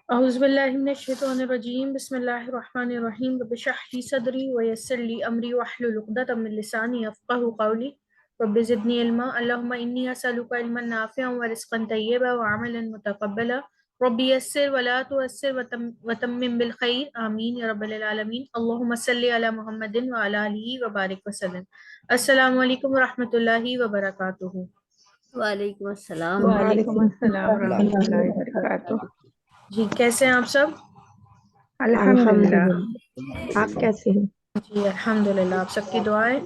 اعوذ باللہ من الشیطان الرجیم بسم اللہ الرحمن الرحیم رب اشرح لی صدری ویسر لی امری واحلل عقدۃ من لسانی یفقہوا قولی رب زدنی علما اللہم انی اسألک علما نافعا ورزقا طیبا وعملا متقبلا رب یسر ولا تعسر وتمم بالخیر آمین یا رب العالمین اللہم صلی علی محمد وعلی آلہ وبارک وسلم۔ السلام علیکم ورحمۃ اللہ وبرکاتہ۔ وعلیکم السلام وعلیکم السلام ورحمۃ اللہ وبرکاتہ۔ جی کیسے ہیں آپ سب؟ الحمدللہ، آپ کیسے ہیں؟ جی الحمدللہ، آپ سب کی دعائیں۔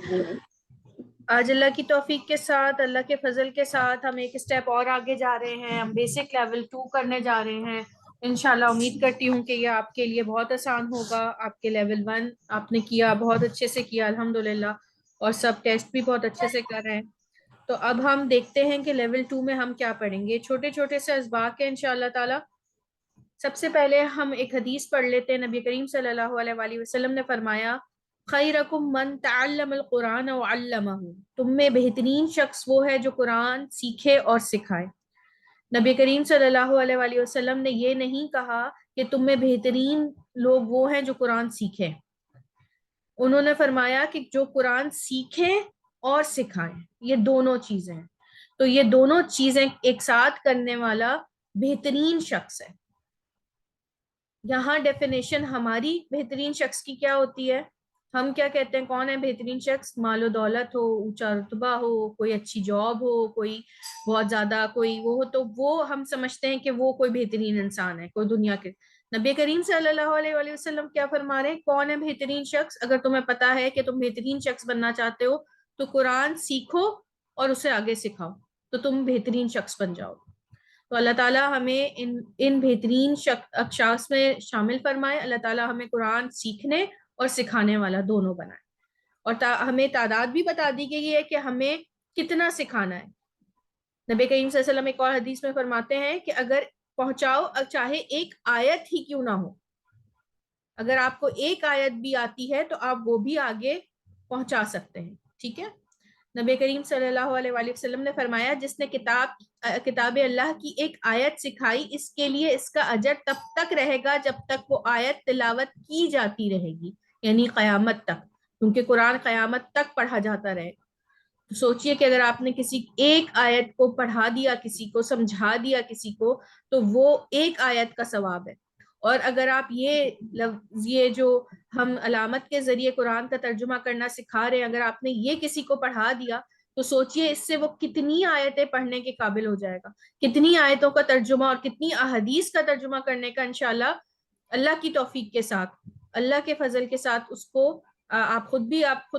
آج اللہ کی توفیق کے ساتھ، اللہ کے فضل کے ساتھ ہم ایک اسٹیپ اور آگے جا رہے ہیں۔ ہم بیسک لیول 2 کرنے جا رہے ہیں انشاءاللہ۔ امید کرتی ہوں کہ یہ آپ کے لیے بہت آسان ہوگا۔ آپ کے لیول 1 آپ نے کیا، بہت اچھے سے کیا الحمدللہ، اور سب ٹیسٹ بھی بہت اچھے سے کر رہے ہیں۔ تو اب ہم دیکھتے ہیں کہ لیول 2 میں ہم کیا پڑھیں گے۔ چھوٹے چھوٹے سے اسباق ہیں انشاءاللہ تعالی۔ سب سے پہلے ہم ایک حدیث پڑھ لیتے ہیں۔ نبی کریم صلی اللہ علیہ وآلہ وسلم نے فرمایا خیرکم من تعلم القرآن وعلمہ، تم میں بہترین شخص وہ ہے جو قرآن سیکھے اور سکھائے۔ نبی کریم صلی اللہ علیہ وآلہ وسلم نے یہ نہیں کہا کہ تم میں بہترین لوگ وہ ہیں جو قرآن سیکھیں، انہوں نے فرمایا کہ جو قرآن سیکھے اور سکھائے، یہ دونوں چیزیں ہیں۔ تو یہ دونوں چیزیں ایک ساتھ کرنے والا بہترین شخص ہے۔ یہاں ڈیفینیشن ہماری بہترین شخص کی کیا ہوتی ہے؟ ہم کیا کہتے ہیں کون ہے بہترین شخص؟ مال و دولت ہو، اونچا رتبہ ہو، کوئی اچھی جاب ہو، کوئی بہت زیادہ کوئی وہ ہو، تو وہ ہم سمجھتے ہیں کہ وہ کوئی بہترین انسان ہے کوئی دنیا کے۔ نبی کریم صلی اللہ علیہ وآلہ وسلم کیا فرما رہے ہیں؟ کون ہے بہترین شخص؟ اگر تمہیں پتا ہے کہ تم بہترین شخص بننا چاہتے ہو تو قرآن سیکھو اور اسے آگے سکھاؤ، تو تم بہترین شخص بن جاؤ۔ تو اللہ تعالیٰ ہمیں ان بہترین اشخاص میں شامل فرمائے۔ اللہ تعالیٰ ہمیں قرآن سیکھنے اور سکھانے والا دونوں بنائے، اور ہمیں تعداد بھی بتا دی گئی ہے کہ ہمیں کتنا سکھانا ہے۔ نبی کریم صلی اللہ علیہ وسلم ایک اور حدیث میں فرماتے ہیں کہ اگر پہنچاؤ چاہے ایک آیت ہی کیوں نہ ہو، اگر آپ کو ایک آیت بھی آتی ہے تو آپ وہ بھی آگے پہنچا سکتے ہیں، ٹھیک ہے۔ نبی کریم صلی اللہ علیہ وآلہ وسلم نے فرمایا جس نے کتاب اللہ کی ایک آیت سکھائی، اس کے لیے اس کا اجر تب تک رہے گا جب تک وہ آیت تلاوت کی جاتی رہے گی، یعنی قیامت تک، کیونکہ قرآن قیامت تک پڑھا جاتا رہے۔ تو سوچئے کہ اگر آپ نے کسی ایک آیت کو پڑھا دیا، کسی کو سمجھا دیا کسی کو، تو وہ ایک آیت کا ثواب ہے۔ اور اگر آپ یہ جو ہم علامت کے ذریعے قرآن کا ترجمہ کرنا سکھا رہے ہیں، اگر آپ نے یہ کسی کو پڑھا دیا تو سوچئے اس سے وہ کتنی آیتیں پڑھنے کے قابل ہو جائے گا، کتنی آیتوں کا ترجمہ اور کتنی احادیث کا ترجمہ کرنے کا انشاءاللہ اللہ کی توفیق کے ساتھ، اللہ کے فضل کے ساتھ اس کو آپ خود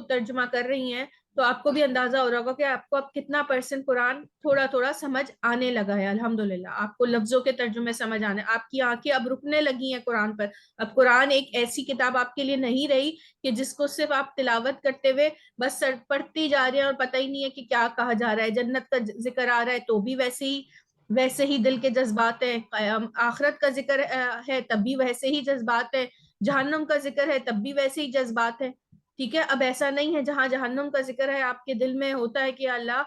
ترجمہ کر رہی ہیں، تو آپ کو بھی اندازہ ہو رہا ہوگا کہ آپ کو اب کتنا پرسنٹ قرآن تھوڑا تھوڑا سمجھ آنے لگا ہے الحمدللہ۔ آپ کو لفظوں کے ترجمے سمجھ آنے، آپ کی آنکھیں اب رکنے لگی ہیں قرآن پر۔ اب قرآن ایک ایسی کتاب آپ کے لیے نہیں رہی کہ جس کو صرف آپ تلاوت کرتے ہوئے بس پڑھتی جا رہے ہیں اور پتہ ہی نہیں ہے کہ کیا کہا جا رہا ہے۔ جنت کا ذکر آ رہا ہے تو بھی ویسے ہی دل کے جذبات ہیں، آخرت کا ذکر ہے تب بھی ویسے ہی جذبات ہیں، جہنم کا ذکر ہے تب بھی ویسے ہی جذبات ہیں، ٹھیک ہے۔ اب ایسا نہیں ہے جہاں جہنم کا ذکر ہے آپ کے دل میں ہوتا ہے کہ اللہ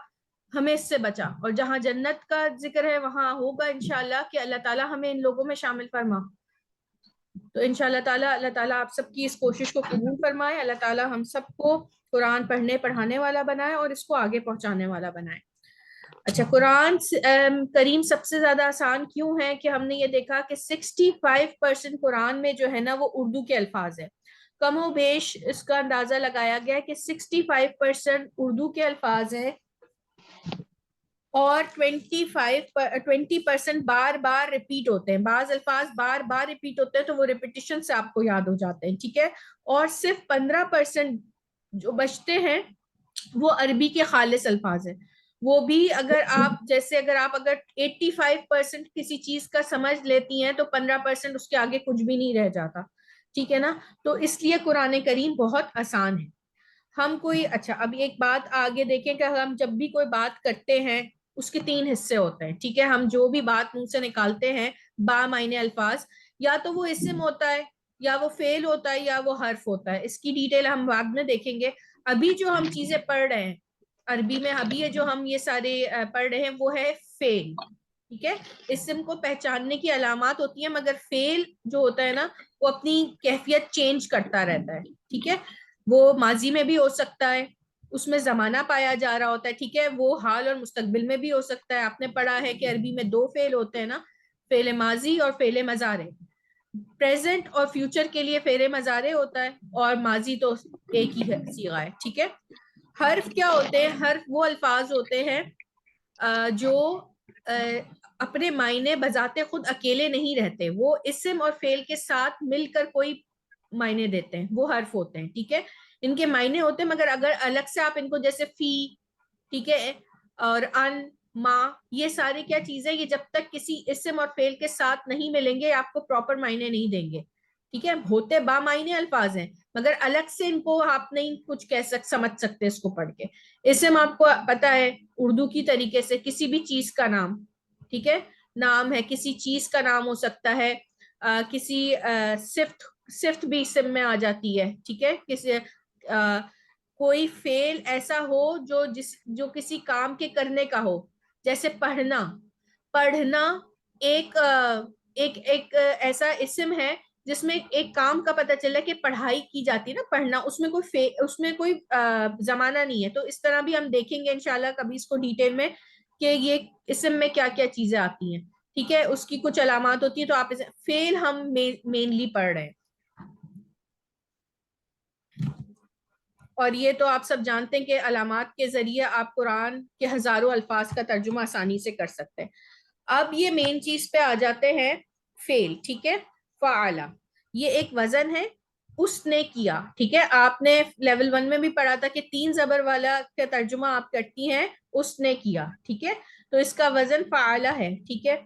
ہمیں اس سے بچا، اور جہاں جنت کا ذکر ہے وہاں ہوگا انشاءاللہ کہ اللہ تعالیٰ ہمیں ان لوگوں میں شامل فرما۔ تو انشاءاللہ تعالیٰ اللہ تعالیٰ آپ سب کی اس کوشش کو قبول فرمائے، اللہ تعالیٰ ہم سب کو قرآن پڑھنے پڑھانے والا بنائے اور اس کو آگے پہنچانے والا بنائے۔ اچھا، قرآن کریم سب سے زیادہ آسان کیوں ہے کہ ہم نے یہ دیکھا کہ 65% قرآن میں جو ہے نا وہ اردو کے الفاظ ہیں۔ کم و بیش اس کا اندازہ لگایا گیا کہ 65% اردو کے الفاظ ہیں اور 20% بار بار ریپیٹ ہوتے ہیں۔ بعض الفاظ بار بار ریپیٹ ہوتے ہیں تو وہ ریپیٹیشن سے آپ کو یاد ہو جاتے ہیں، ٹھیک ہے۔ اور صرف 15% جو بچتے ہیں وہ عربی کے خالص الفاظ ہیں، وہ بھی اگر آپ 85% کسی چیز کا سمجھ لیتی ہیں تو 15% اس کے آگے کچھ بھی نہیں رہ جاتا، ٹھیک ہے نا۔ تو اس لیے قرآن کریم بہت آسان ہے۔ ہم اچھا اب ایک بات آگے دیکھیں کہ ہم جب بھی کوئی بات کرتے ہیں اس کے 3 حصے ہوتے ہیں، ٹھیک ہے۔ ہم جو بھی بات منہ سے نکالتے ہیں با معنی الفاظ، یا تو وہ اسم ہوتا ہے، یا وہ فعل ہوتا ہے، یا وہ حرف ہوتا ہے۔ اس کی ڈیٹیل ہم بعد میں دیکھیں گے۔ ابھی جو ہم چیزیں پڑھ رہے ہیں عربی میں، ابھی جو ہم یہ سارے پڑھ رہے ہیں وہ ہے فعل، ٹھیک ہے. اسم کو پہچاننے کی علامات ہوتی ہیں, مگر فعل جو ہوتا ہے نا وہ اپنی کیفیت چینج کرتا رہتا ہے. ٹھیک ہے, وہ ماضی میں بھی ہو سکتا ہے, اس میں زمانہ پایا جا رہا ہوتا ہے. ٹھیک ہے, وہ حال اور مستقبل میں بھی ہو سکتا ہے. آپ نے پڑھا ہے کہ عربی میں 2 فعل ہوتے ہیں نا, فعل ماضی اور فعل مضارع. پریزنٹ اور فیوچر کے لیے فعل مضارع ہوتا ہے, اور ماضی تو ایک ہی صیغہ ہے. ٹھیک ہے, حرف کیا ہوتے ہیں؟ حرف وہ الفاظ ہوتے ہیں جو اپنے معنی بذات خود اکیلے نہیں رہتے, وہ اسم اور فعل کے ساتھ مل کر کوئی معنی دیتے ہیں, وہ حرف ہوتے ہیں. ٹھیک ہے, ان کے معنی ہوتے ہیں, مگر اگر الگ سے آپ ان کو جیسے فی, ٹھیک ہے, اور ان, ما, یہ سارے کیا چیزیں, یہ جب تک کسی اسم اور فعل کے ساتھ نہیں ملیں گے آپ کو پراپر معنی نہیں دیں گے. ٹھیک ہے, ہوتے با معنی الفاظ ہیں, مگر الگ سے ان کو آپ نہیں کچھ سمجھ سکتے اس کو پڑھ کے. اسم آپ کو پتا ہے اردو کی طریقے سے کسی بھی چیز کا نام, ٹھیک ہے, نام ہے, کسی چیز کا نام ہو سکتا ہے, کسی صفت بھی اسم میں آ جاتی ہے. ٹھیک ہے, کسی کوئی فعل ایسا ہو جو کسی کام کے کرنے کا ہو, جیسے پڑھنا. پڑھنا ایک ایسا اسم ہے جس میں ایک کام کا پتہ چلا کہ پڑھائی کی جاتی ہے نا, پڑھنا, اس میں کوئی زمانہ نہیں ہے. تو اس طرح بھی ہم دیکھیں گے انشاءاللہ کبھی اس کو ڈیٹیل میں کہ یہ اسم میں کیا کیا چیزیں آتی ہیں. ٹھیک ہے, اس کی کچھ علامات ہوتی ہیں. تو آپ فعل ہم مینلی پڑھ رہے ہیں, اور یہ تو آپ سب جانتے ہیں کہ علامات کے ذریعے آپ قرآن کے ہزاروں الفاظ کا ترجمہ آسانی سے کر سکتے ہیں. اب یہ مین چیز پہ آ جاتے ہیں, فعل. ٹھیک ہے, فعلا یہ ایک وزن ہے, اس نے کیا. ٹھیک ہے, آپ نے لیول 1 میں بھی پڑھا تھا کہ 3 زبر والا کا ترجمہ آپ کرتی ہیں اس نے کیا. ٹھیک ہے, تو اس کا وزن فعلا ہے. ٹھیک ہے,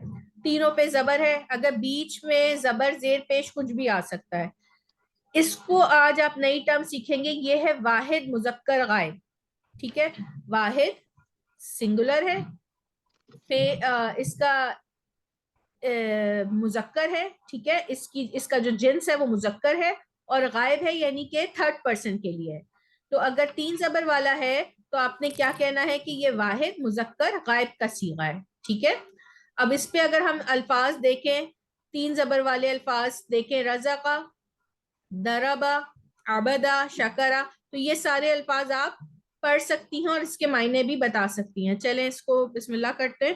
تینوں پہ زبر ہے, اگر بیچ میں زبر زیر پیش کچھ بھی آ سکتا ہے. اس کو آج آپ نئی ٹرم سیکھیں گے, یہ ہے واحد مذکر غائب. ٹھیک ہے, واحد سنگولر ہے, اس کا مذکر ہے. ٹھیک ہے, اس کا جو جنس ہے وہ مذکر ہے, اور غائب ہے یعنی کہ 3rd پرسن کے لیے ہے. تو اگر 3 زبر والا ہے تو آپ نے کیا کہنا ہے کہ یہ واحد مذکر غائب کا صیغہ ہے. ٹھیک ہے, اب اس پہ اگر ہم الفاظ دیکھیں, 3 زبر والے الفاظ دیکھیں, رزقا, دربا, عبدا, شکرا, تو یہ سارے الفاظ آپ پڑھ سکتی ہیں اور اس کے معنی بھی بتا سکتی ہیں. چلیں اس کو بسم اللہ کرتے ہیں.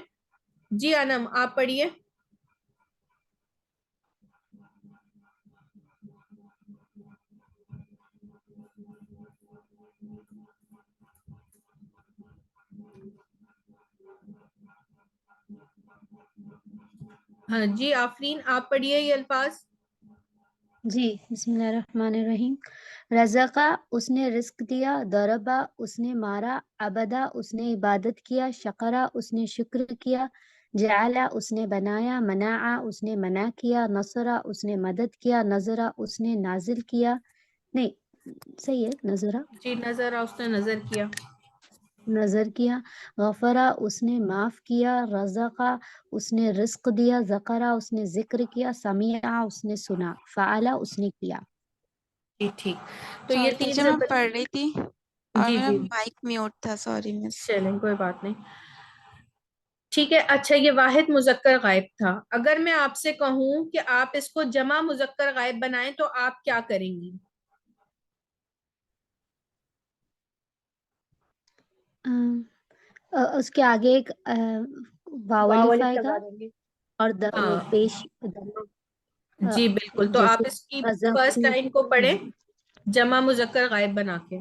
جی انم آپ پڑھیے. ہاں جی آفرین آپ پڑھیے یہ الفاظ. جی بسم اللہ الرحمن الرحیم. رزقا اس نے رزق دیا, ضربا اس نے مارا, عبدا اس نے عبادت کیا, شکرا اس نے شکر کیا, جعلا اس نے بنایا, منعا اس نے منع کیا, نصرا اس نے مدد کیا, نظرا اس نے نازل کیا, نہیں صحیح ہے نظرا, جی نظر اس نے نظر کیا. نظر کیا, غفرا اس نے معاف کیا, رزقا اس نے رزق دیا, ذکرا اس نے ذکر کیا, سمیعا اس نے سنا, فعلا اس نے کیا. جی ٹھیک, تو یہ سوری 3 ٹیچر میں زبر. پڑھ رہی تھی اور جی میرا جی مائک میوٹ تھا, سوری مس. چلیں کوئی بات نہیں. ٹھیک ہے, اچھا یہ واحد مذکر غائب تھا. اگر میں آپ سے کہوں کہ آپ اس کو جمع مذکر غائب بنائیں تو آپ کیا کریں گی؟ اس کے آگے ایک واو الف آئے گا, لگا دیں گے. اور وہ ہاں پیش جی بالکل, تو آپ جیسے اس کی فرسٹ رزقو, لائن کو پڑھیں جمع مذکر غائب بنا کے.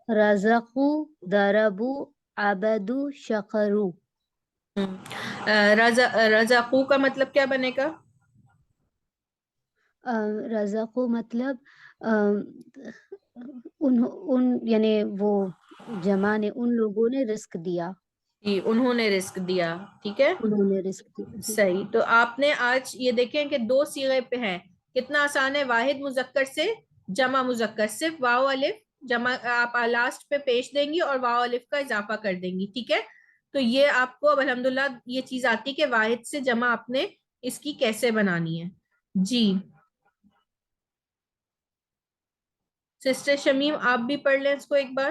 رزقو, ضربو, عبدو, شکرو. رزقو کا مطلب کیا بنے گا؟ رزقو مطلب ان یعنی وہ جمع نے, ان لوگوں نے رزق دیا, جی انہوں نے رزق دیا. ٹھیک ہے انہوں نے رزق دیا. جی صحیح. تو آپ نے آج یہ دیکھیں کہ 2 صیغے پہ ہیں, کتنا آسان ہے. واحد مذکر سے جمع مذکر, صرف واو الف جمع آپ لاسٹ پہ پیش دیں گی اور واو الف کا اضافہ کر دیں گی. ٹھیک ہے, تو یہ آپ کو اب الحمدللہ یہ چیز آتی کہ واحد سے جمع آپ نے اس کی کیسے بنانی ہے. جی سسٹر شمیم آپ بھی پڑھ لیں اس کو ایک بار.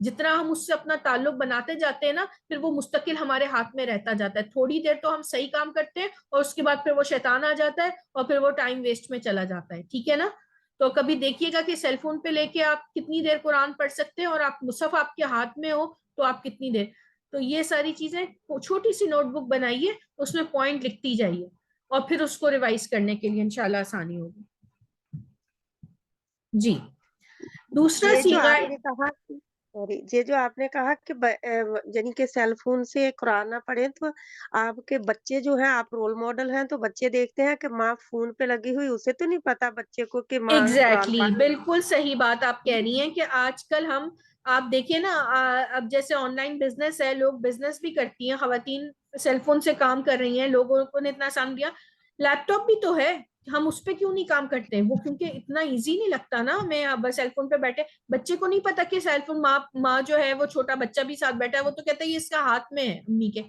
جتنا ہم اس سے اپنا تعلق بناتے جاتے ہیں نا پھر وہ مستقل ہمارے ہاتھ میں رہتا جاتا ہے. تھوڑی دیر تو ہم صحیح کام کرتے ہیں اور اس کے بعد پھر وہ شیطان آ جاتا ہے اور پھر وہ ٹائم ویسٹ میں چلا جاتا ہے. ٹھیک ہے نا. تو کبھی دیکھیے گا کہ سیل فون پہ لے کے آپ کتنی دیر قرآن پڑھ سکتے ہیں اور آپ مصحف آپ کے ہاتھ میں ہو تو آپ کتنی دیر. تو یہ ساری چیزیں چھوٹی سی نوٹ بک بنائیے, اس میں پوائنٹ لکھتی جائیے اور پھر اس کو ریوائز کرنے کے لیے انشاءاللہ آسانی ہوگی. جی دوسرا یہ جو سیغہ, آپ نے کہا سوری یہ جو آپ نے کہا کہ یعنی کہ سیل فون سے قرآن نہ پڑھیں, تو آپ کے بچے جو ہیں, آپ رول ماڈل ہیں, تو بچے دیکھتے ہیں کہ ماں فون پہ لگی ہوئی, اسے تو نہیں پتا بچے کو کہ ماں قرآن ایگزیکٹلی پڑھ. بالکل صحیح بات آپ کہہ رہی ہیں کہ آج کل ہم آپ دیکھیں نا اب جیسے آن لائن بزنس ہے, لوگ بزنس بھی کرتی ہیں, خواتین سیل فون سے کام کر رہی ہیں, لوگوں کو نے اتنا آسان دیا, لیپ ٹاپ بھی تو ہے, ہم اس پہ کیوں نہیں کام کرتے؟ وہ کیونکہ اتنا ایزی نہیں لگتا نا ہمیں اب سیل فون پہ بیٹھے. بچے کو نہیں پتا کہ سیل فون ماں جو ہے وہ چھوٹا بچہ بھی ساتھ بیٹھا ہے, وہ تو کہتا ہے یہ اس کا ہاتھ میں ہے امی کے,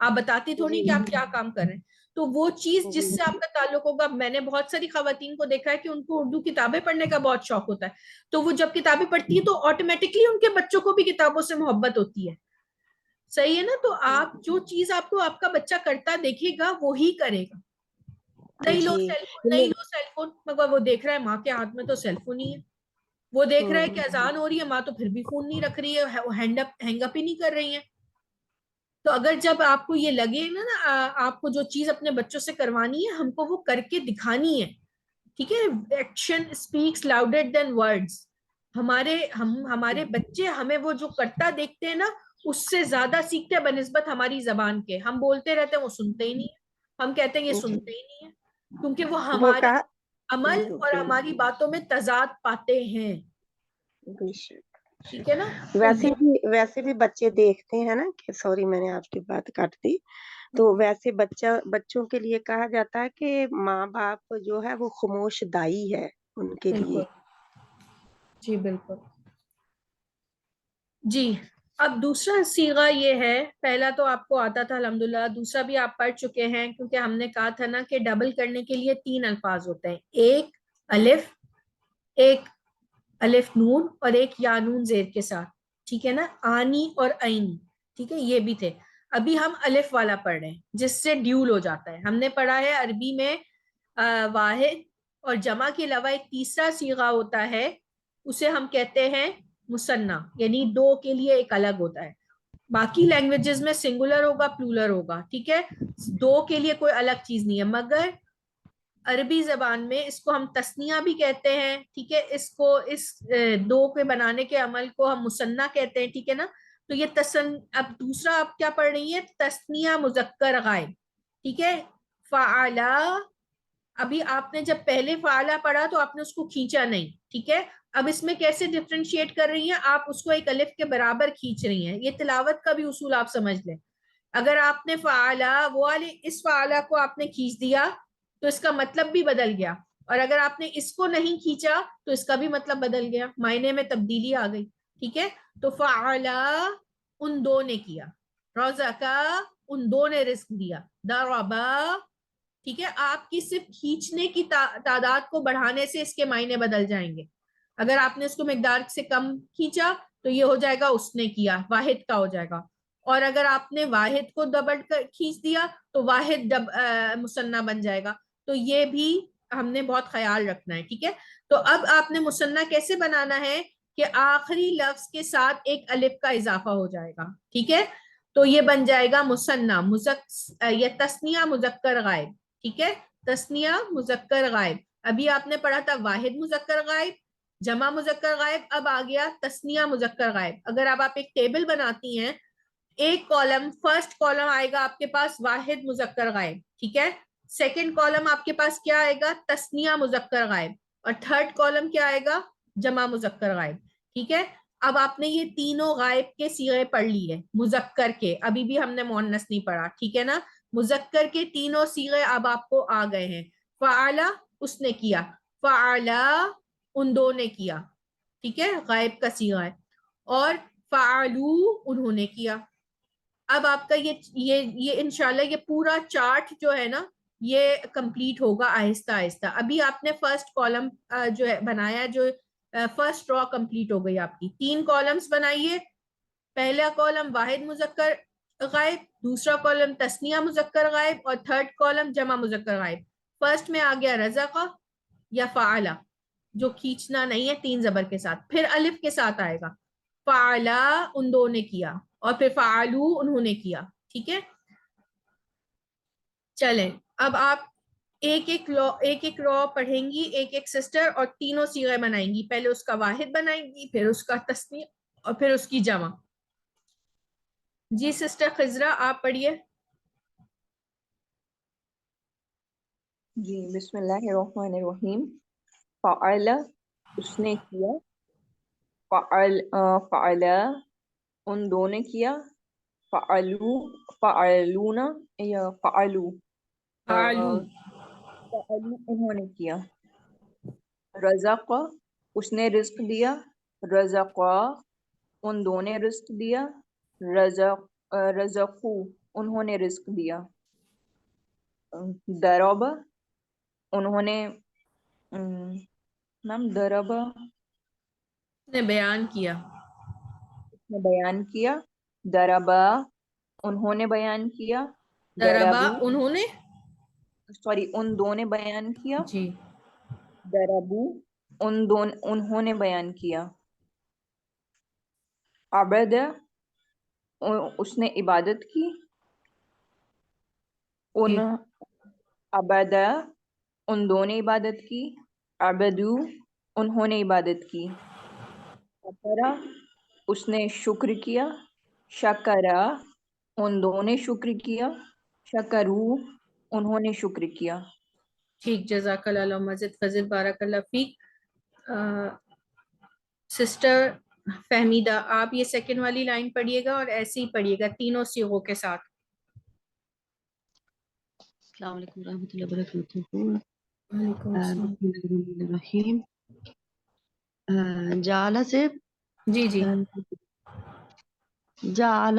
آپ بتاتی تھوڑی کہ آپ کیا کام کر رہے ہیں. تو وہ چیز جس سے آپ کا تعلق ہوگا, میں نے بہت ساری خواتین کو دیکھا ہے کہ ان کو اردو کتابیں پڑھنے کا بہت شوق ہوتا ہے, تو وہ جب کتابیں پڑھتی ہے تو آٹومیٹکلی ان کے بچوں کو بھی کتابوں سے محبت ہوتی ہے. صحیح ہے نا. تو آپ جو چیز آپ کو آپ کا بچہ کرتا دیکھے گا وہی کرے گا. نہیں لو جی سیل فون, نہیں لو سیل فون, مگر وہ دیکھ رہا ہے ماں کے ہاتھ میں تو سیل فون ہی ہے, وہ دیکھ رہا ہے کہ اذان ہو رہی ہے, ماں تو پھر بھی فون نہیں رکھ رہی ہے, ہینگ اپ ہی نہیں کر رہی ہے. تو اگر جب آپ کو یہ لگے نا آپ کو جو چیز اپنے بچوں سے کروانی ہے, ہم کو وہ کر کے دکھانی ہے. ٹھیک ہے. Action speaks louder than words. ہمارے بچے ہمیں وہ جو کرتا دیکھتے ہیں نا اس سے زیادہ سیکھتے ہیں بنسبت ہماری زبان کے. ہم بولتے رہتے ہیں وہ سنتے ہی نہیں ہے, ہم کہتے ہیں یہ سنتے ہی نہیں ہے, کیونکہ وہ وہ ہمارے کہا عمل اور ہماری باتوں میں تضاد پاتے ہیں. ٹھیک ہے نا. تو ویسے بھی بچے دیکھتے ہیں نا کہ سوری میں نے آپ کی بات کاٹ دی, تو ویسے بچوں کے لیے کہا جاتا ہے کہ ماں باپ جو ہے وہ خاموش دائی ہے ان کے لیے. بالکل جی بالکل. جی اب دوسرا صیغہ یہ ہے, پہلا تو آپ کو آتا تھا الحمدللہ, دوسرا بھی آپ پڑھ چکے ہیں کیونکہ ہم نے کہا تھا نا کہ ڈبل کرنے کے لیے 3 الفاظ ہوتے ہیں, ایک الف, ایک الف نون اور ایک یا نون زیر کے ساتھ. ٹھیک ہے نا. آنی اور عینی. ٹھیک ہے, یہ بھی تھے. ابھی ہم الف والا پڑھ رہے ہیں جس سے ڈیول ہو جاتا ہے. ہم نے پڑھا ہے عربی میں واحد اور جمع کے علاوہ ایک تیسرا صیغہ ہوتا ہے, اسے ہم کہتے ہیں مثنیٰ, یعنی 2 کے لیے ایک الگ ہوتا ہے. باقی لینگویجز میں سنگولر ہوگا, پلورل ہوگا. ٹھیک ہے, 2 کے لیے کوئی الگ چیز نہیں ہے, مگر عربی زبان میں اس کو ہم تثنیہ بھی کہتے ہیں. ٹھیک ہے, اس کو اس 2 کے بنانے کے عمل کو ہم مثنیٰ کہتے ہیں. ٹھیک ہے نا. تو یہ اب دوسرا آپ کیا پڑھ رہی ہیں, تثنیہ مذکر غائب. ٹھیک ہے. فعلا, ابھی آپ نے جب پہلے فعلا پڑھا تو آپ نے اس کو کھینچا نہیں. ٹھیک ہے. اب اس میں کیسے ڈفرینشیٹ کر رہی ہیں آپ, اس کو ایک الف کے برابر کھینچ رہی ہیں. یہ تلاوت کا بھی اصول آپ سمجھ لیں. اگر آپ نے فعلا وہ والے اس فعلا کو آپ نے کھینچ دیا تو اس کا مطلب بھی بدل گیا, اور اگر آپ نے اس کو نہیں کھینچا تو اس کا بھی مطلب بدل گیا, معنی میں تبدیلی آ گئی. ٹھیک ہے. تو فعلا ان 2 نے کیا, رزقا ان 2 نے رزق دیا, ضربا. ٹھیک ہے. آپ کی صرف کھینچنے کی تعداد کو بڑھانے سے اس کے معنی بدل جائیں گے. اگر آپ نے اس کو مقدار سے کم کھینچا تو یہ ہو جائے گا اس نے کیا, واحد کا ہو جائے گا. اور اگر آپ نے واحد کو ڈبل کھینچ دیا تو واحد مثنیٰ بن جائے گا. تو یہ بھی ہم نے بہت خیال رکھنا ہے. ٹھیک ہے. تو اب آپ نے مثنیٰ کیسے بنانا ہے کہ آخری لفظ کے ساتھ ایک الف کا اضافہ ہو جائے گا. ٹھیک ہے. تو یہ بن جائے گا مثنیٰ یا تثنیہ مذکر غائب. ٹھیک ہے. تثنیہ مذکر غائب. ابھی آپ نے پڑھا تھا واحد مذکر غائب, جمع مذکر غائب, اب آ گیا تثنیہ مذکر غائب. اگر اب آپ ایک ٹیبل بناتی ہیں, ایک کالم, فرسٹ کالم آئے گا آپ کے پاس واحد مذکر غائب. ٹھیک ہے. سیکنڈ کالم آپ کے پاس کیا آئے گا, تثنیہ مذکر غائب, اور تھرڈ کالم کیا آئے گا, جمع مذکر غائب. ٹھیک ہے. اب آپ نے یہ تینوں غائب کے صیغے پڑھ لی ہے, مذکر کے, ابھی بھی ہم نے مؤنث نہیں پڑھا. ٹھیک ہے نا. مذکر کے تینوں صیغے اب آپ کو آ گئے ہیں. فعلا اس نے کیا, فعلا ان 2 نے کیا. ٹھیک ہے. غائب کا صیغہ ہے. اور فعلو انہوں نے کیا. اب آپ کا یہ انشاءاللہ یہ پورا چارٹ جو ہے نا یہ کمپلیٹ ہوگا آہستہ آہستہ. ابھی آپ نے فرسٹ کالم جو ہے بنایا, جو فرسٹ را کمپلیٹ ہو گئی آپ کی. 3 کالمز بنائیے, پہلا کالم واحد مذکر غائب, دوسرا کالم تسنیہ مذکر غائب, اور تھرڈ کالم جمع مذکر غائب. فرسٹ میں آ گیا رزقا یا فعلا, جو کھینچنا نہیں ہے, 3 زبر کے ساتھ. پھر الف کے ساتھ آئے گا فعلا, ان دو نے کیا, اور پھر فعلو, انہوں نے کیا. ٹھیک ہے, چلیں اب آپ ایک ایک رو پڑھیں گی, ایک ایک سسٹر, اور تینوں صیغے بنائیں گی. پہلے اس کا واحد بنائیں گی, پھر اس کا تسنیہ, اور پھر اس کی جمع. جی سسٹر خضرا آپ پڑھیے. جی بسم اللہ الرحمن الرحیم. فعل اس نے کیا, فعل ان دو نے کیا, فعلو فعلونا یا فعلو فعلو, فعلو انہوں نے کیا. رزق اس نے رزق دیا, رزقا ان دو نے رزق دیا, رزقو انہوں نے رزق دیا. ضرب انہوں نے میم ضرب نے بیان کیا. نے بیان کیا, ضربا انہوں نے بیان کیا, ضربا ضربو انہوں نے, سوری ان دو نے بیان کیا, جی ضربو انہوں نے بیان کیا. عبد اس نے عبادت کی, ان عبد ان دو نے عبادت کی, عبدو انہوں نے عبادت کی. شکرا اس نے شکر کیا, شکرا ان دو نے شکر کیا, شکرو انہوں نے شکر کیا. ٹھیک, جزاک اللہ مزید فضل, بارک اللہ فیک. سسٹر فہمیدہ آپ یہ سیکنڈ والی لائن پڑھیے گا, اور ایسے ہی پڑھیے گا تینوں صیغوں کے ساتھ. السلام علیکم ورحمۃ اللہ وبرکاتہ. وعلیکم السلام. بسم اللہ الرحمن الرحیم. جعل سے جی جی, جعل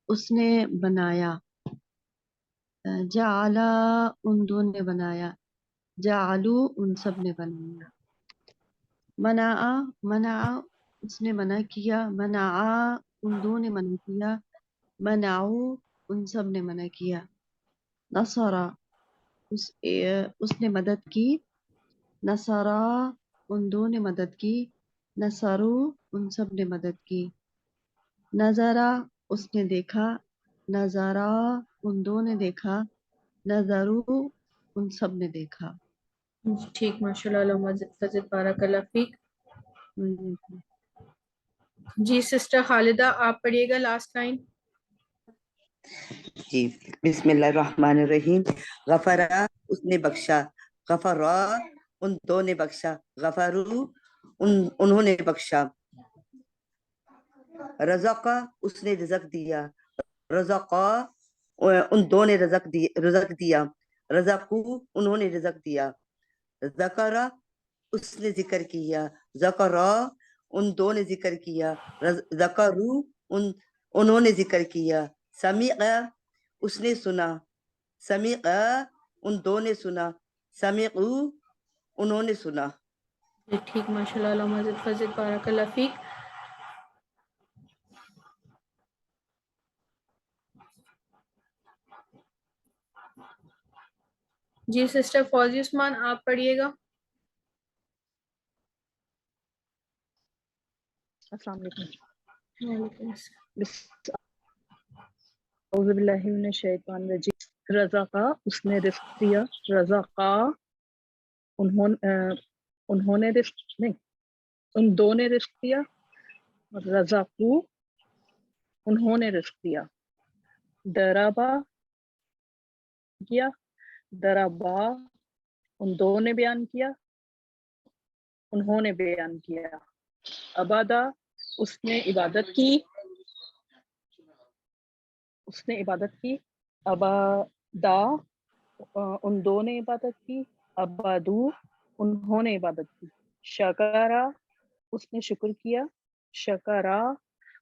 اس نے بنایا, جعل ان دو نے بنایا, جعلو ان سب نے بنایا. منع منع اس نے منع کیا, منع ان دو نے منع کیا, منعو ان سب نے منع کیا. نصرا اس نے مدد کی, نصرا ان دو نے مدد کی, نصرو ان سب نے مدد کی. نظرا اس نے دیکھا, نظرا ان دو نے دیکھا, نظرو ان سب نے دیکھا. ٹھیک, ماشاء اللہ مزید فضل, بارک اللہ فیک. جی سسٹر خالدہ آپ پڑھیے گا لاسٹ لائن. جی بسم اللہ الرحمن الرحیم. غفرا اس نے بخشا, غفرا ان دو نے بخشا, غفرو انہوں نے بخشا. رزقا اس نے رزق دیا, رزقا ان دو نے رزق دیا, رزقو انہوں نے رزق دیا. ذکرا اس نے ذکر کیا, ذکرا ان دو نے ذکر کیا, ذکرو انہوں نے ذکر کیا. سمیع اس نے سنا, سمیع ان دو نے سنا, سمیعو انہوں نے سنا. ٹھیک, ماشاء اللہ مزید فضل, بارک اللہ فیک. جی سسٹر فوزی عثمان آپ پڑھیے گا. السلام علیکم. وعلیکم السلام. اعوذ باللہ من الشیطان الرجیم. رزقا اس نے رزق دیا, رزقا انہوں نے رزق نہیں, ان دو نے رزق دیا, رزقو انہوں نے رزق دیا. دربا کیا, دربا ان دو نے بیان کیا, انہوں نے بیان کیا. عبادہ اس نے عبادت کی, اس نے عبادت کی. عبادا ان دو نے عبادت کی, عبادو انہوں نے عبادت کی. شکرا اس نے شکر کیا, شکرا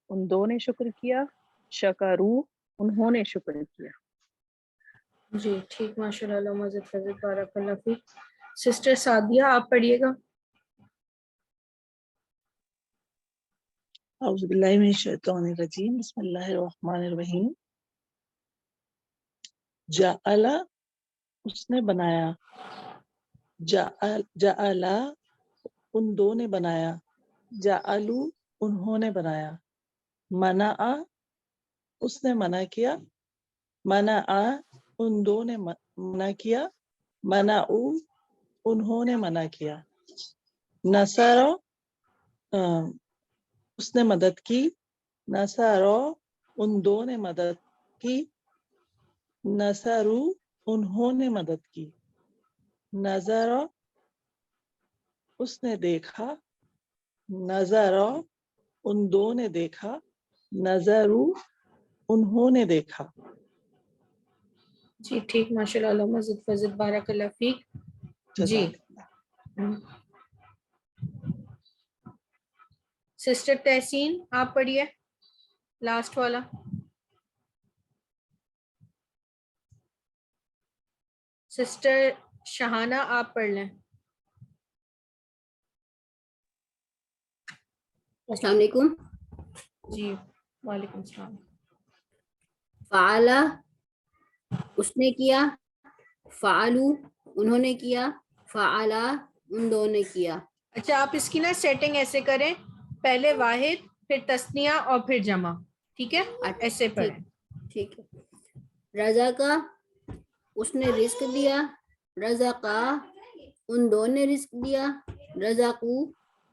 ان دو نے شکر کیا, شکرو انہوں نے شکر کیا. جی ٹھیک, ماشاء اللہ مزید فضل, بارک اللہ فیک. سسٹر سعدیہ آپ پڑھیے گا. أعوذ بالله من الشيطان الرجيم بسم الله الرحمن الرحیم. جعل اس نے بنایا، جعلا ان دو نے بنایا، جعلو انہوں نے بنایا، منع اس نے منع کیا، منع ان دو نے منع کیا، منعو انہوں نے منع کیا، نصر اس نے مدد کی، نصرو ان دو نے مدد کی، نصرو انہوں نے مدد کی، نظر اس نے دیکھا، نظر ان دو نے دیکھا، نظرو انہوں نے دیکھا. جی ٹھیک، ماشاء اللہ، علامہ زد فضل، بارک اللہ فیک. جی سسٹر تحسین آپ پڑھیے لاسٹ والا. سسٹر شہانہ آپ پڑھ لیں. السلام علیکم. جی وعلیکم السلام. فعلا اس نے کیا، فعلو انہوں نے کیا، فعلا ان دونوں نے کیا. اچھا آپ اس کی نا سیٹنگ ایسے کریں، پہلے واحد پھر تثنیہ اور پھر جمع، ٹھیک ہے؟ ایسے پڑھیں. ٹھیک ہے. رزقا اس نے رزق دیا، رزقا ان دونوں نے رزق دیا، رزقو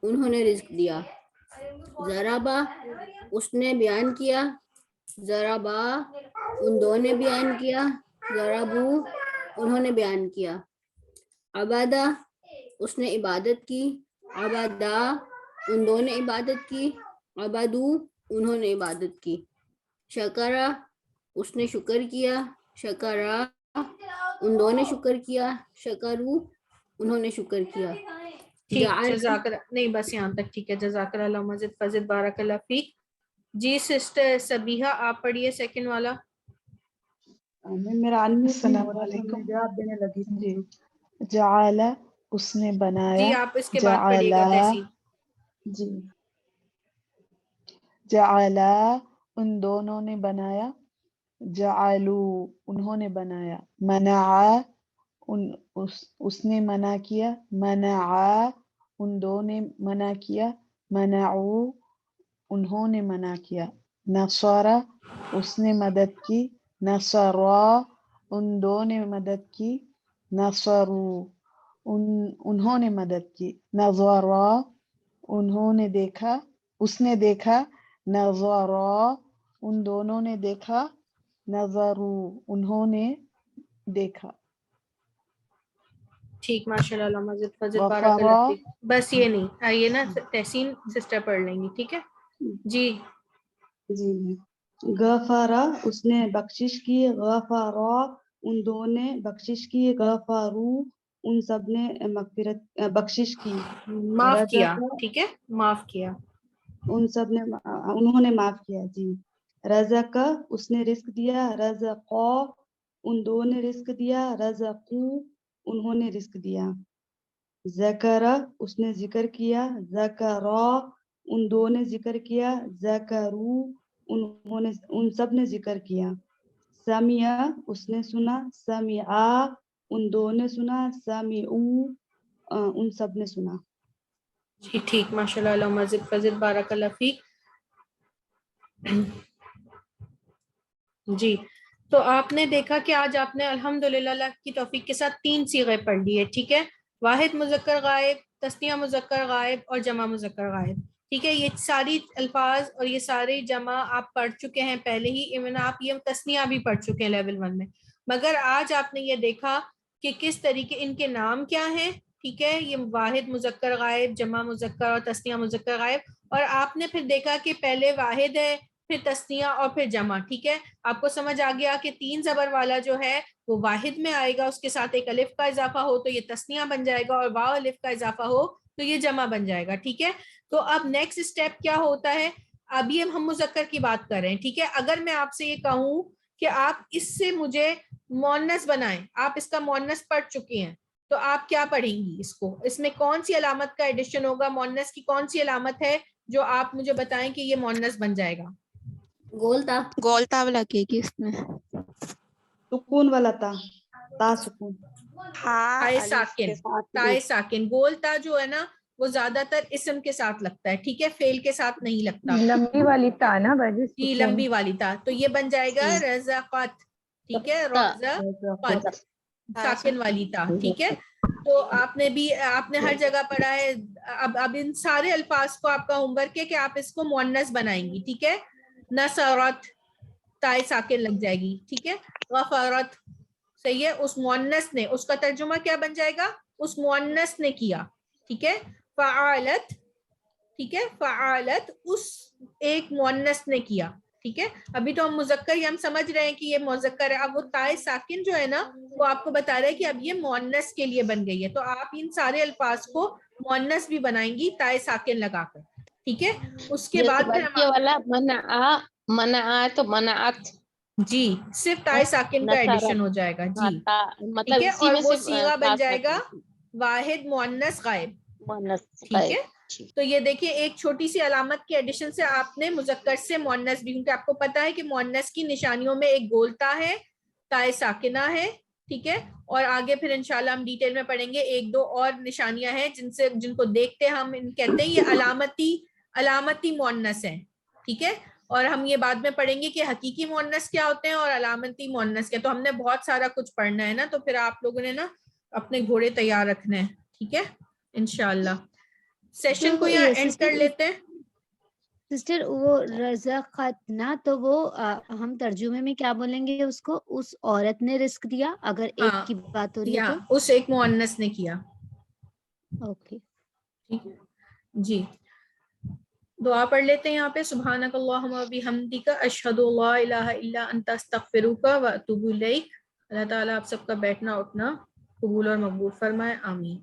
انہوں نے رزق دیا. ضربا اس نے بیان کیا، ضربا ان دونوں نے بیان کیا، ضربو انہوں نے بیان کیا. عبادہ اس نے عبادت کی، عبادہ ان دونوں نے عبادت کی، عبادو انہوں نے عبادت کی. شکرا اس نے شکر کیا، شکرا ان دونوں نے شکر کیا، شکرو انہوں نے شکر کیا. ٹھیک، جزاک اللہ، نہیں بس یہاں تک ٹھیک ہے. جزاک اللہ علامہ زد فضل، بارک اللہ فیک. جی سسٹر سبیحہ آپ پڑھیے سیکنڈ والا. میرا السلام علیکم. جواب دینے لگی جی. جعل اس نے بنایا، جی آپ اس کے بعد پڑھیے گا تحسین. جی جعلا ان دونوں نے بنایا، جعلو انہوں نے بنایا، منع اس نے منع کیا، منع ان دو نے منع کیا، منعو انہوں نے منع کیا. نصر اس نے مدد کی، نصرا ان دو نے مدد کی، نصرو انہوں نے مدد کی. نظرا انہوں نے دیکھا، اس نے دیکھا، نظرا ان دونوں نے دیکھا، نظرو انہوں نے دیکھا. ٹھیک، ماشاء اللہ علامہ زد فضل، بارک اللہ فیک. بس یہ نہیں آئیے نا تحسین سسٹر پڑھ لیں گی، ٹھیک ہے جی. جی غفارا اس نے بخشش کی، غفارا ان دو نے بخشش کی، غفارو ان سب نے مغفرت بخشش کی. معاف کیا، رزق ٹھیک ہے، معاف کیا. ان سب نے انہوں نے معاف کیا. جی رزق اس نے رزق دیا، رزقا ان دو نے رزق دیا، رزقو انہوں نے رزق دیا. ذکر اس نے ذکر کیا، ذکرا ان دو نے ذکر کیا، ذکرو انہوں نے ان سب نے ذکر کیا. سمع اس نے سنا، سمعا ان دو نے سنا، سمعو ان سب نے سنا. جی ٹھیک، ماشاء اللہ علامہ زد فضل، بارک اللہ فیک. جی تو آپ نے دیکھا کہ آج آپ نے الحمدللہ اللہ کی توفیق کے ساتھ 3 صیغے پڑھ لیے، ٹھیک ہے؟ واحد مذکر غائب، تثنیہ مذکر غائب اور جمع مذکر غائب، ٹھیک ہے؟ یہ ساری الفاظ اور یہ سارے جمع آپ پڑھ چکے ہیں پہلے ہی، ایون آپ یہ تثنیہ بھی پڑھ چکے ہیں لیول 1 میں. مگر آج آپ نے یہ دیکھا کہ کس طریقے ان کے نام کیا ہیں، ٹھیک ہے؟ یہ واحد مذکر غائب، جمع مذکر اور تثنیہ مذکر غائب. اور آپ نے پھر دیکھا کہ پہلے واحد ہے، پھر تثنیہ اور پھر جمع، ٹھیک ہے؟ آپ کو سمجھ آ گیا کہ 3 زبر والا جو ہے وہ واحد میں آئے گا، اس کے ساتھ ایک الف کا اضافہ ہو تو یہ تثنیہ بن جائے گا، اور واو الف کا اضافہ ہو تو یہ جمع بن جائے گا، ٹھیک ہے؟ تو اب نیکسٹ اسٹیپ کیا ہوتا ہے؟ اب یہ ہم مذکر کی بات کر رہے ہیں، ٹھیک ہے؟ اگر میں آپ سے یہ کہوں کہ آپ اس سے مجھے مؤنث بنائیں، آپ اس کا مؤنث پڑھ چکی ہیں، تو آپ کیا پڑھیں گی اس کو؟ اس میں کون سی علامت کا ایڈیشن ہوگا؟ مؤنث کی کون سی علامت ہے جو آپ مجھے بتائیں کہ یہ مؤنث بن جائے گا. گولتا. گولتا لگے گی اس میں. سکون والا تا، تا سکون. تائے ساکن، تائے ساکن. گول تا جو ہے نا وہ زیادہ تر اسم کے ساتھ لگتا ہے، ٹھیک ہے، فعل کے ساتھ نہیں لگتا. لمبی والی تا نا باجی. جی لمبی والی تا، تو یہ بن جائے گا رزقت، ٹھیک ہے، رزقت ساکن والی تا، ٹھیک ہے. تو آپ نے ہر جگہ پڑھا ہے. اب ان سارے الفاظ کو آپ کا ہوم ورک ہے کہ آپ اس کو مؤنث بنائیں گی، ٹھیک ہے. نصرت تائے ساکن لگ جائے گی، ٹھیک ہے. غفرت صحیح ہے. اس مؤنث نے، اس کا ترجمہ کیا بن جائے گا؟ اس مؤنث نے کیا، ٹھیک ہے. فعالت، ٹھیک ہے، فعالت اس ایک مؤنث نے کیا، ٹھیک ہے. ابھی تو ہم مذکر ہی ہم سمجھ رہے ہیں کہ یہ مذکر ہے. اب وہ تائے ساکن جو ہے نا وہ آپ کو بتا رہا ہے کہ اب یہ مؤنث کے لیے بن گئی ہے. تو آپ ان سارے الفاظ کو مؤنث بھی بنائیں گی تائے ساکن لگا کر، ٹھیک ہے. اس کے بعد پھر ہم والا منع تو منعت. جی صرف تائے ساکن کا ایڈیشن ہو جائے گا. جی مطلب ٹھیک ہے. اسی اور میں وہ سے صیغہ بن جائے گا واحد مؤنث غائب، ٹھیک ہے. تو یہ دیکھیے ایک چھوٹی سی علامت کے ایڈیشن سے آپ نے مذکر سے مؤنث بھی، کیونکہ آپ کو پتا ہے کہ مؤنث کی نشانیوں میں ایک گولتا ہے، تائے ساکنہ ہے، ٹھیک ہے. اور آگے پھر انشاءاللہ ہم ڈیٹیل میں پڑھیں گے. ایک دو اور نشانیاں ہیں جن کو دیکھتے ہم کہتے ہیں یہ علامتی مؤنث ہیں، ٹھیک ہے. اور ہم یہ بعد میں پڑھیں گے کہ حقیقی مؤنث کیا ہوتے ہیں اور علامتی مؤنث کیا. تو ہم نے بہت سارا کچھ پڑھنا ہے نا، تو پھر آپ لوگوں نے نا اپنے گھوڑے تیار رکھنے ہیں، ٹھیک ہے انشاءاللہ. سیشن کو یہاں اینڈ کر لیتے ہیں. سسٹر وہ رزقت نا، تو وہ ہم ترجمے میں کیا بولیں گے اس کو؟ اس عورت نے رزق دیا، اگر ایک ہاں کی بات ہو رہی ہے یا تو. اس ایک مؤنث نے کیا، اوکے. ٹھیک ہے جی. دعا پڑھ لیتے ہیں یہاں پہ. سبحانک اللہم و بحمدک اشہد ان لا الہ الا انت استغفرک و اتوب الیک. اللہ تعالیٰ آپ سب کا بیٹھنا اٹھنا قبول اور مقبول فرمائے. آمین.